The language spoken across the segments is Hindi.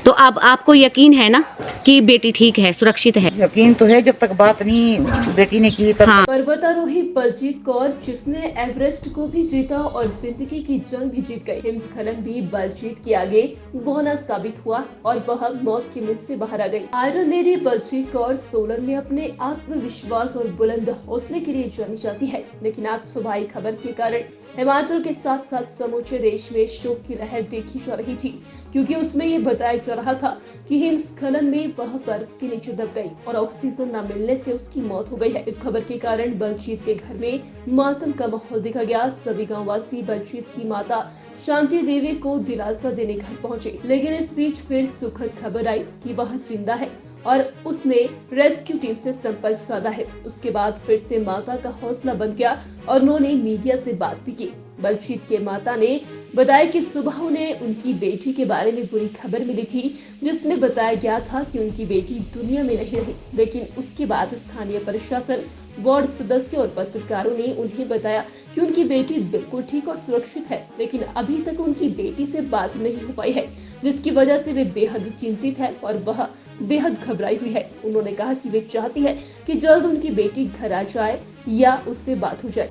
तो अब आपको यकीन है ना कि बेटी ठीक है, सुरक्षित है? यकीन तो है, जब तक बात नहीं बेटी ने की तब हाँ। पर्वतारोही बलजीत कौर जिसने एवरेस्ट को भी जीता और जिंदगी की जंग भी जीत गई। हिमस्खलन भी बलजीत के आगे बौना साबित हुआ और वह मौत के मुख से बाहर आ गई। आयरन लेडी बलजीत कौर सोलन में अपने आत्मविश्वास और बुलंद हौसले के लिए जानी जाती है, लेकिन आज सुबह आई खबर के कारण हिमाचल के साथ साथ समूचे देश में शोक की लहर देखी जा रही थी, क्योंकि उसमें ये बताया जा रहा था कि हिमस्खलन में वह बर्फ के नीचे दब गई और ऑक्सीजन न मिलने से उसकी मौत हो गई है। इस खबर के कारण बलजीत के घर में मातम का माहौल देखा गया। सभी गांववासी बलजीत की माता शांति देवी को दिलासा देने घर पहुंचे, लेकिन इस बीच फिर सुखद खबर आई कि वह जिंदा है और उसने रेस्क्यू टीम से संपर्क साधा है। उसके बाद फिर से माता का हौसला बन गया और उन्होंने मीडिया से बात भी की। बलजीत के माता ने बताया कि सुबह उन्हें उनकी बेटी के बारे में बुरी खबर मिली थी, जिसमें बताया गया था कि उनकी बेटी दुनिया में नहीं रही, लेकिन उसके बाद स्थानीय प्रशासन, वार्ड सदस्य और पत्रकारों ने उन्हें बताया कि उनकी बेटी बिल्कुल ठीक और सुरक्षित है, लेकिन अभी तक उनकी बेटी से बात नहीं हो पाई है, जिसकी वजह से वे बेहद चिंतित है और वह बेहद घबराई हुई है। उन्होंने कहा कि वे चाहती है कि जल्द उनकी बेटी घर आ जाए या उससे बात हो जाए।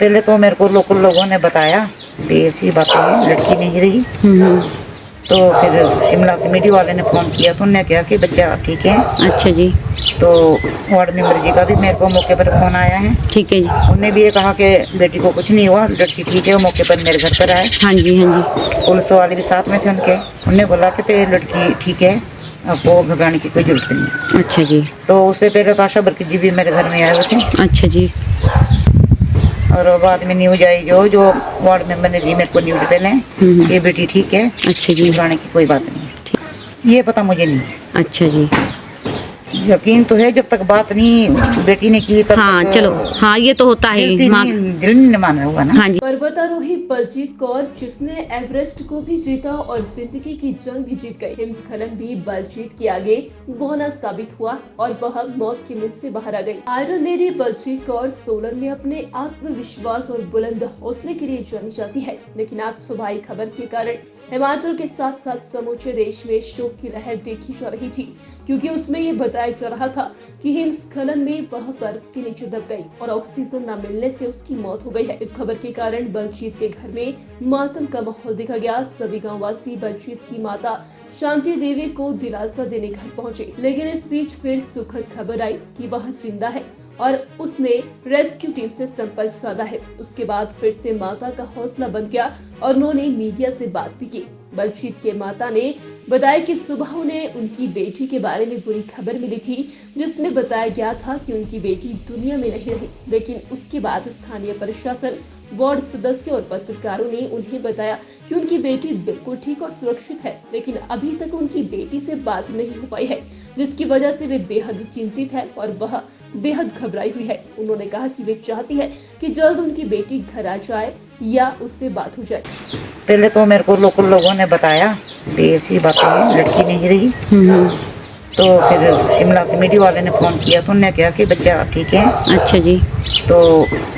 पहले तो मेरे को लोकल लोगों ने बताया कि ऐसी बातें हैं, लड़की नहीं रही। तो फिर शिमला से मीडिया वाले ने फोन किया तो उन्होंने कहा कि बच्चा ठीक है। अच्छा जी। तो वार्ड मेंबर जी का भी मेरे को मौके पर फोन आया है। ठीक है जी। उन्होंने भी ये कहा कि बेटी को कुछ नहीं हुआ, लड़की ठीक है। वो मौके पर मेरे घर पर आए। हाँ जी, हाँ जी। पुलिस वाले भी साथ में थे उनके। उन्होंने बोला कि ते लड़की ठीक है, आपको घबराने की कोई जरूरत नहीं है। अच्छा जी। तो उससे पहले तो आशा वर्कर जी भी मेरे घर में आए हुए थे। अच्छा जी। और बाद में न्यूज आई जो वार्ड मेंबर ने दी मेरे को न्यूज पहले कि बेटी ठीक है। अच्छा जी। घबराने की कोई बात नहीं है। ये पता मुझे नहीं है। अच्छा जी। यकीन तो है, जब तक बात नहीं बेटी ने की तब हाँ तक चलो, हाँ ये तो होता है दिल माँ। नहीं मान रहा होगा ना। हाँ जी। पर्वतारोही बलजीत कौर जिसने एवरेस्ट को भी जीता और जिंदगी की जंग भी जीत गई। हिमस्खलन भी बलजीत के आगे बौना साबित हुआ और वह मौत के मुख से बाहर आ गई। आयरन लेडी बलजीत कौर सोलन में अपने आत्मविश्वास और बुलंद हौसले के लिए जानी जाती है, लेकिन आज सुबह आई खबर के कारण हिमाचल के साथ साथ समूचे देश में शोक की लहर देखी जा रही थी, क्योंकि उसमें ये बताया जा रहा था कि हिमस्खलन में वह बर्फ के नीचे दब गई और ऑक्सीजन न मिलने से उसकी मौत हो गई है। इस खबर के कारण बलजीत के घर में मातम का माहौल देखा गया। सभी गांववासी बलजीत की माता शांति देवी को दिलासा देने घर पहुंचे, लेकिन इस बीच फिर सुखद खबर आई कि वह जिंदा है और उसने रेस्क्यू टीम से संपर्क साधा है। उसके बाद फिर से माता का हौसला बन गया और उन्होंने मीडिया से बात भी की। बलजीत के माता ने बताया कि सुबह उन्हें उनकी बेटी के बारे में बुरी खबर मिली थी, जिसमें बताया गया था कि उनकी बेटी दुनिया में नहीं रही, लेकिन उसके बाद स्थानीय प्रशासन, वार्ड सदस्य और पत्रकारों ने उन्हें बताया कि उनकी बेटी बिल्कुल ठीक और सुरक्षित है, लेकिन अभी तक उनकी बेटी से बात नहीं हो पाई है, जिसकी वजह से वे बेहद चिंतित है और वह बेहद घबराई हुई है। उन्होंने कहा कि वे चाहती है कि जल्द उनकी बेटी घर आ जाए या उससे बात हो जाए। पहले तो मेरे को लोकल लोगों ने बताया कि ऐसी बातें हैं, लड़की नहीं रही। तो फिर शिमला से मीडिया वाले ने फोन किया तो उन्होंने कहा कि बच्चा ठीक है। अच्छा जी। तो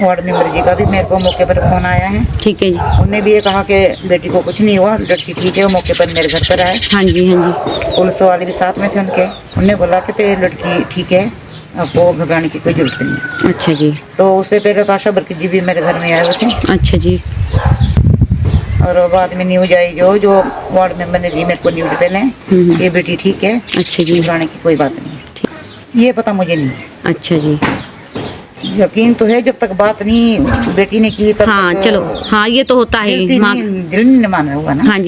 वार्ड मेंबर जी का भी मेरे को मौके पर फोन आया है। ठीक है जी। उन्होंने भी ये कहा कि बेटी को कुछ नहीं हुआ, लड़की ठीक है। वो मौके पर मेरे घर पर आए। हाँ जी, हाँ जी। पुलिस वाले भी साथ में थे उनके। उन्होंने बोला कि ते लड़की ठीक है, आपको घबराने की कोई जरूरत नहीं है। अच्छा जी। तो उससे पहले तो आशा वर्कर जी भी मेरे घर में आए हुए थे। अच्छा जी। और बाद में न्यूज आई जो वार्ड मेंबर ने दी मेरे को न्यूज पहले कि बेटी ठीक है। अच्छा जी। घबराने की कोई बात नहीं है। ये पता मुझे नहीं है। अच्छा जी। यकीन तो है, जब तक बात नहीं बेटी ने की तब हाँ तक चलो, हाँ ये तो होता है दिल माँ। नहीं मान रहा होगा ना। हाँ जी।